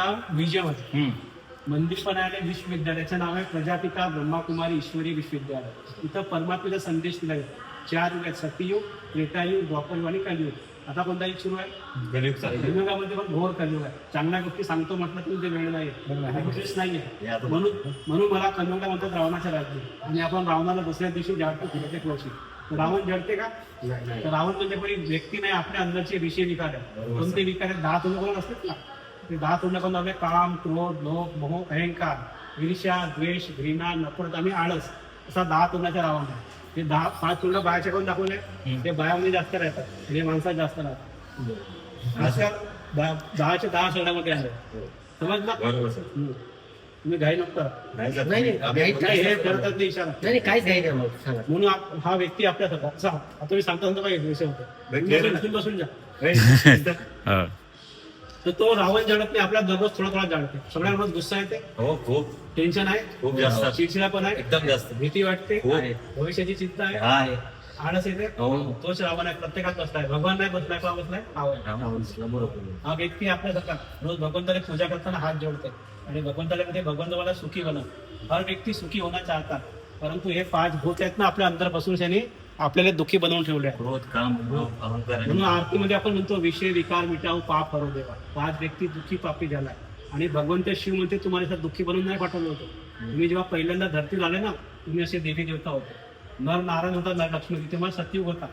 नाव विजय होतं. मंदिर पण आहे विश्वविद्यालयाचं नाव आहे प्रजापिता ब्रह्माकुमारी ईश्वरी विश्वविद्यालय. इथं परमात्म्याचा संदेश दिला आहे. 4 युग आहेत, सत्ययुग, त्रेतायुग, द्वापरयुग आणि कलियुग. आता कोणता युग सुरू आहे? कलियुगामध्ये पण घोर कलियुग आहे. चांगल्या गोष्टी सांगतो म्हटलं तरी ते वेळ नाही, इंटरेस्ट नाहीये. म्हणून मला कलियुगला म्हणतात रावणाच्या राज्य. आणि आपण रावणाला दुसऱ्या दिवशी जाळतो कित्येक वर्षी. रावण जळते का? तर रावण म्हणजे कोणी व्यक्ती नाही, आपल्या अंदरचे विषय विकार आहे. कोणते विकार आहेत? 10 तोंड असतात ना, ते 10 तोंड कोण आपले काम, क्रोध, लोभ, मोह, अहंकार, ईर्ष्या, द्वेष, घृणा, नफरत आणि आळस असा 10 तोंडाचा रावण आहे. ते 5 तोंड बायाच्या कोण दाखवले? ते बायामध्ये जास्त राहतात आणि माणसात जास्त राहतात. 10च्या 10 शहरामध्ये आहे. समजलं? तुम्ही घाई नको करा. हे करतात नाही इशारा काहीच घ्यायचं मग सांगा. म्हणून हा व्यक्ती आपल्यासारखा. आता तुम्ही सांगता काय विषय होतो, बसून जा. तर तो रावण जळत नाही, आपला दररोज थोडा थोडा जळते. सगळ्यांना गुस्सा येते, हो खूप टेन्शन आहे, खूप जास्त, चिडचिडा पण आहे, एकदम जास्त, भीती वाटते, भविष्याची चिंता आहे, आळस येते. तोच रावण आहे, प्रत्येकात बसलाय. भगवान नाही बसलाय, का बसलाय? हा व्यक्ती आपल्यासारखा रोज भगवंताला पूजा करताना हात जोडते आणि भगवंताला म्हणते भगवंत मला सुखी बनव. हर व्यक्ती सुखी होणं चाहतात, परंतु हे 5 भूत आहेत ना आपल्या अंदर बसून त्यांनी आपल्याला दुःखी बनवून ठेवले आहे. म्हणून आरतीमध्ये आपण म्हणतो विषय विकार मिटावू पाप हरवू देवा. 5 व्यक्ती दुःखी पापी झालाय आणि भगवंत शिव म्हणते तुम्हाला दुःखी बनवून नाही पाठवलं होतं. तुम्ही जेव्हा पहिल्यांदा धरतीला आले ना, तुम्ही असे देवी देवता होते. नर नारायण होता, नर लक्ष्मी होती, तेव्हा सत्ययुग होता.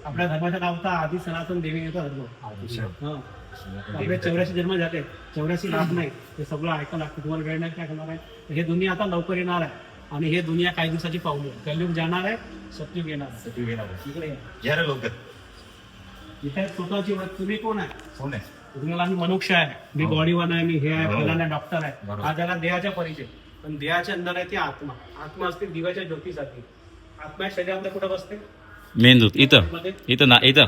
आपल्या धर्माचं नाव होता आधी सनातन देवी देवता धर्म. आपले 84 जन्म झाले, 84 लाभ नाही. ते सगळं ऐकायला लागतं. तुम्हाला वेळ नाही काय करणार आहे. हे दुनिया आता लवकर येणार आहे आणि हे दुनिया काही दिवसाची पावली. कलियुग जाणार आहे, सत्ययुग येणार आहे. इकडे लोक इथे स्वतःची तुम्ही कोण आहे? कोण आहे? तुम्हाला मी मनुष्य आहे, मी बॉडीवान आहे, मी हे आहे, फलाना डॉक्टर आहे. हा जरा देहाचा परिचय. पण देहाच्या अंदर आहे ती आत्मा. आत्मा असते दिव्याच्या ज्योतीसाठी. आत्मा शरीरामध्ये कुठं बसते? मेंदूत. इथं ना, इथं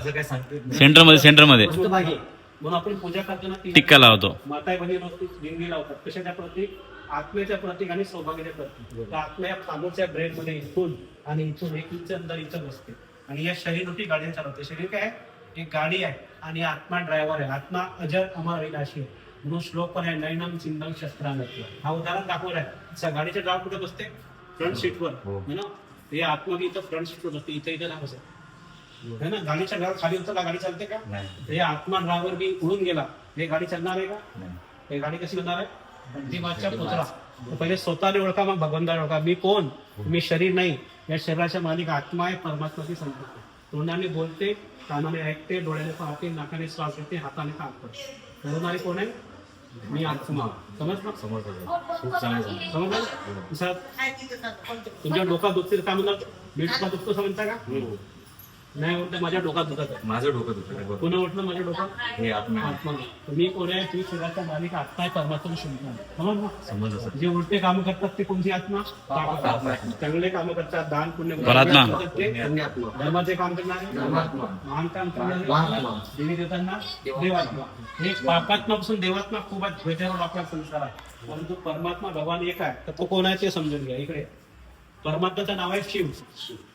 सेंटरमध्ये म्हणून आपण पूजा करताना टिक्का लावतो. माता बहिणी लिंगी लावतात. कशाच्या प्रतीक? आत्म्याच्या प्रतीक आणि सौभाग्याच्या प्रतीक. तर आत्म्या खामोच्या ब्रेड मध्ये इथून आणि इथून 1 इंच अंदर इथं बसते आणि या शरीर होती गाडी चालवते. शरीर काय आहे? एक गाडी आहे आणि आत्मा ड्रायव्हर आहे. आत्मा अजर अमर विनाशी आहे. म्हणून श्लोक पण आहे नैनम चिंतन शस्त्रांत. हा उदाहरण दाखवलाय. गाडीचे ड्राव कुठे बसते? फ्रंट सीटवर है ना. हे आत्मा इथं फ्रंट सीटवर बसते, इथं ना बसते है ना. गाडीच्या ड्राव खाली उतरला गाडी चालते का? हे आत्मा ड्रायव्हर बी उडून गेला, हे गाडी चालणार आहे का? हे गाडी कशी होणार आहे? अंतिमाच्या पुतळा. पहिले स्वतःने ओळखा, मग भगवंताला ओळखा. मी कोण? मी शरीर नाही. या शरीराच्या मालिक आत्मा आहे, परमात्माची संकल्प. तोंडाने बोलते, कानाने ऐकते, डोळ्याने पाहते, नाकाने श्वास घेते, हाताने काम करते. बोलणारी कोण आहे? मी आत्मा. समजलं? तुमच्या डोका दुखते काय म्हणतात? मी डोका दुखतो समजता का? नाही म्हणते माझ्या डोक्यात दुखत आहे. माझं डोकं दुखत. कोणा वाटलं माझ्या डोक्यात? हे आत्मा. मी कोण आहे? तुम्ही शरीराच्या मालिक आत्मा आहे, परमात्मा शोधणार. समजलं. जे उलटे कामं करतात ते कोणती आत्मा? चांगले कामं करतात, दान पुण्य परमात्मा. धर्माचे काम करणारे महान काम करणारे देवी देवतांना देवात्मा. हे पापात्मापासून देवात्मा खूप भेटायला आपला संसार आहे. परंतु परमात्मा भगवान एक आहे. तर तो कोण आहे ते समजून घ्या. इकडे परमात्माचं नाव आहे शिव.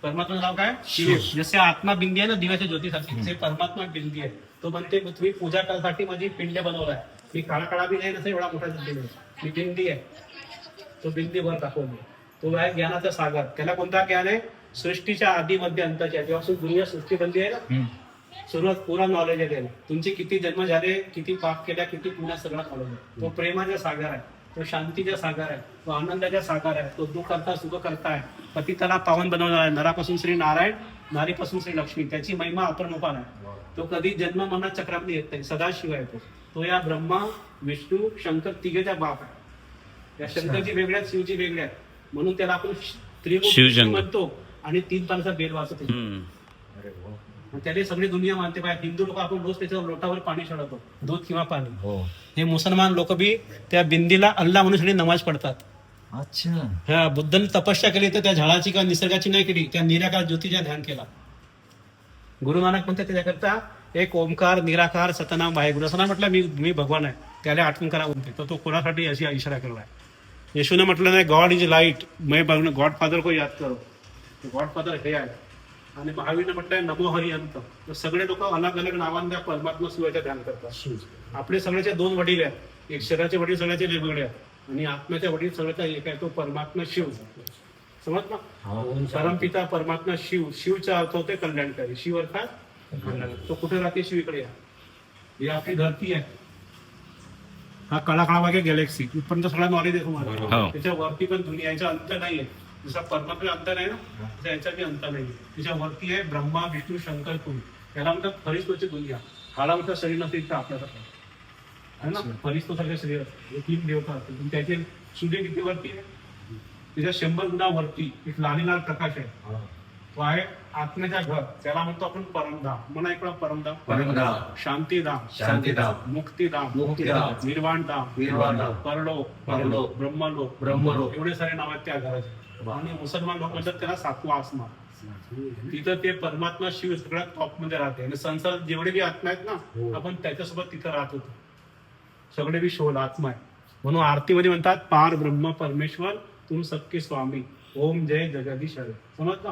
परमात्माचं नाव काय? शिव. जसे आत्मा बिंदी आहे ना दिव्याच्या ज्योतीसाठी, ते परमात्मा बिंदी आहे. तो म्हणते तुम्ही पूजा करण्यासाठी माझी पिंड बनवलाय. मी काळा बी नाही नसेल एवढा मोठा बिंदी. मी बिंदी आहे. तो बिंदी भर दाखवली. तो आहे ज्ञानाचा सागर. त्याला कोणता ज्ञान आहे? सृष्टीच्या आधी मध्ये अंताच्या. जेव्हापासून दुनिया सृष्टी बनली आहे ना, सुरुवात पुरा नॉलेज आहे त्याला. तुमचे किती जन्म झाले, किती पाप केल्या, किती पुण्या, सगळं नॉलेज आहे. तो प्रेमाचा सागर आहे, तो शांतीचा सागर आहे, तो आनंदाचा सागर आहे, तो दुःख करता सुख करता आहे. पतिताला पावन बनवणार आहे. नरापासून श्री नारायण, नारीपासून श्री लक्ष्मी. त्याची महिमा अपरंपार आहे. तो कधी जन्म मनात चक्रामध्ये येत नाही. सदाशिव आहे तो या ब्रह्मा विष्णू शंकर तिघेचा बाप आहे. या शंकरची वेगळ्या, शिवची वेगळ्या. म्हणून त्याला आपण त्रिमूर्ती म्हणतो आणि 3 पानाचा बेल वाचतो. त्याने सगळी दुनिया मानते. पाहिजे हिंदू लोक आपण रोज त्याच्या लोटावर पाणी चढवतो, दूध किंवा पाणी. हे मुसलमान लोक बी त्या बिंदीला अल्लाह म्हणून नमाज पडतात. अच्छा. हा बुद्धांनी तपस्या केली तर त्या झाडाची किंवा निसर्गाची नाही केली, त्या निराकार ज्योतीचा ध्यान केला. गुरु नानक म्हणतात त्याच्याकरता एक ओंकार निराकार सतनाम वाहेगुरु. असं नाही म्हटलं मी भगवान आहे, त्याला आठवण करा म्हणते. तर तो कोणासाठी अशी इशारा केला आहे. येशूने म्हटलं नाही गॉड इज लाईट, मैं बघणं गॉड फादर को याद करो. गॉड फादर हे आहे. आणि महावीरने म्हटलंय नमो हरिहंत. तर सगळे लोक अलग अलग नावांना परमात्मा शिवायचं ध्यान करतात. आपले सगळ्याचे 2 वडील आहेत. एक शरीराचे वडील सगळ्याचे वेगवेगळे आहेत आणि आत्म्याच्या वडील सगळ्याचा एक आहे, तो परमात्मा शिव. समज ना, परमपिता परमात्मा शिव. शिवचा अर्थ होते कल्याणकारी. शिव अर्थात कल्याण. तो कुठे राहते? शिवीकडे या. ही आपली धरती आहे. हा काळाकाळामागे गॅलेक्सी इथपर्यंत सगळा नॉलेज आहे तुम्हाला. हो. त्याच्या वरती पण दुनिया, याचा अंत नाहीये. जसा परमात्मा अंत नाही ना, तसा याचा बी अंत नाहीये. त्याच्या वरती आहे ब्रह्मा विष्णू शंकर तुम्ही. त्याला म्हणतात फरिश्तोची दुनिया. हाडा म्हणतात शरीर नसते इथं आपल्याकडे है ना. फरिश्तो सारखे शरीर असते. 3 देवता असते. त्याचे सूर्य किती वरती आहे? त्याच्या 100 गुणा वरती एक लाल प्रकाश आहे. तो आहे आत्म्याच्या घर. त्याला म्हणतो आपण परमधाम. म्हणा इकडं परमधाम. परमधाम. शांतीधाम. शांतीधाम. मुक्तीधाम. मुक्तीधाम. निर्वाणधाम. निर्वाणधाम. परलोक. परलोक. ब्रह्मलोक. ब्रह्मलोक. एवढे सारे नाव आहेत त्या घराचे. आणि मुसलमान लोक म्हणतात त्याला 7वा आसमान. तिथं ते परमात्मा शिव सगळ्यात टॉप मध्ये राहते. आणि संसारात जेवढे बी आत्मा आहेत ना, आपण त्याच्यासोबत तिथं राहत होतो. सगळे बी शोध आत्मा आहे. म्हणून आरतीमध्ये म्हणतात पार ब्रह्म परमेश्वर तुम सबके स्वामी ओम जय जगदीश हरे. समजता?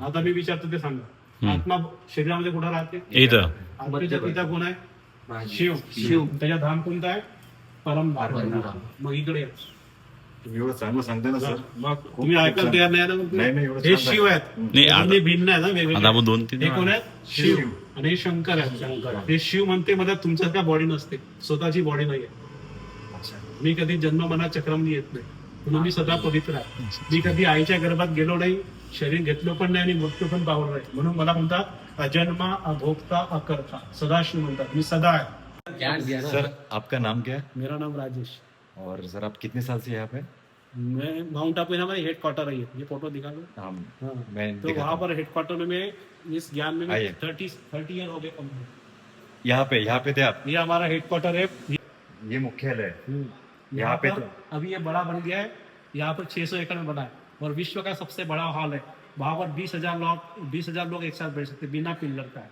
आता मी विचारतो ते सांगा. आत्मा शरीरामध्ये कुठं राहते? इथं. आत्म्याच्या पिता कोण आहे? शिव. शिव. त्याच्या धाम कोणता आहे? परमधाम. मग इकडे या. तुम्ही एवढं चांगलं सांगताय ना सर. मग तुम्ही ऐकायला तयार नाही ना? नाही, एवढं हे छान शिव आहेत. नाही, आता- हे भिन्न आहे ना, आता वेगवेगळे. आपण 2-3 हे कोण आहेत? शिव. आणि हे शंकर आहेत. हे शिव म्हणते मध्ये तुमच्यात काय बॉडी नसते, स्वतःची बॉडी नाहीये. मी कधी जन्म मनात चक्रमणी येत नाही, म्हणून मी सदा पवित्र आहे. मी कधी आईच्या गर्भात गेलो नाही, शरीर घेतलं पण नाही आणि मृत्यू पण पावलं नाही. म्हणून मला म्हणतात अजन्मा अभोक्ता अकर्ता. सदाशिव म्हणतात. मी सदा आहे. सर आपका नाम क्या है? मेरा नाम राजेश. और सर आप कितने साल से यहाँ पे? मैं माउंट आबू हमारे हेड क्वार्टर है. ये फोटो दिखा लो. हाँ, हाँ. मैं तो दिखाता वहाँ हूँ। पर हेड क्वार्टर में इस ज्ञान में आइए। 30 ईयर हो गए कंप्लीट. यहाँ पे थे आप? ये हमारा हेड क्वार्टर है. ये मुख्यालय है। यहाँ पे पर अभी ये बड़ा बन गया है. यहाँ पर 600 एकड़ में बना है और विश्व का सबसे बड़ा हॉल है. वहाँ पर 20,000 लोग एक साथ बैठ सकते, बिना पिलर का है.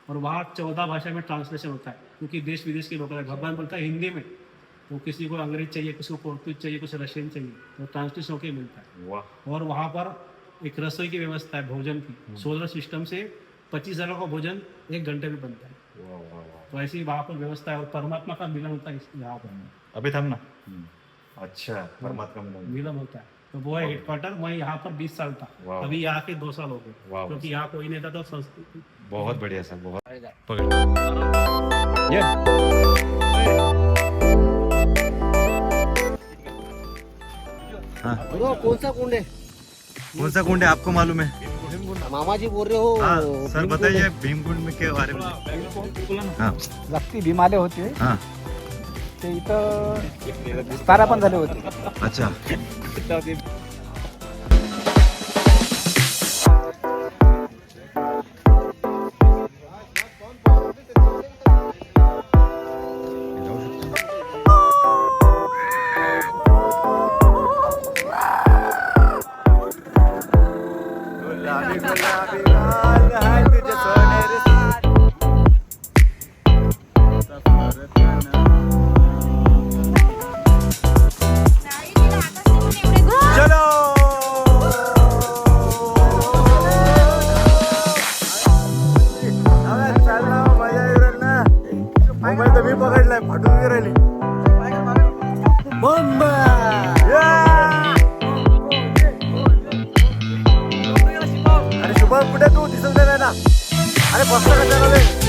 और वहाँ 14 भाषा में ट्रांसलेशन होता है, क्योंकि देश विदेश के लोग हैं. भगवान बोलता है हिंदी में, तो किसी को अंग्रेज चाहिए, किसी को पोर्तुगीज चाहिए, कुछ रशियन चाहिए, तो ट्रांसलेशन होकर मिलता है. वाह. और वहाँ पर एक रसोई की व्यवस्था है, भोजन की. सोलर सिस्टम से 25,000 का भोजन 1 घंटे में बनता है. वाह, वाह, वाह. तो ऐसी वहाँ पर व्यवस्था है. और परमात्मा का मिलन होता है यहाँ पर. अभी थम ना. अच्छा, परमात्मा में. मिलन होता है. तो वो है हेडक्वार्टर. मैं यहाँ पर 20 साल था. वाह. अभी यहाँ के 2 साल हो गए, वाह. क्योंकि यहाँ कोई नहीं था. तो संस्कृति बहुत बढ़िया सर, बहुत. पकड. ब्रो कौन सा कुंड है? कौन सा कुंड है आपको मालूम है? मामा जी बोल रहे हो? हाँ सर बताइए भीमकुंड में के बारे में. हाँ जागती भीम आले होते हाँ. ते इथं विस्तारा पण झाले होते. अच्छा. मोबाईल तर मी पकडलाय, फाटून राहिली. अरे शुभम कुठे तू दिसत नाही ना? अरे बसला कशाला रे?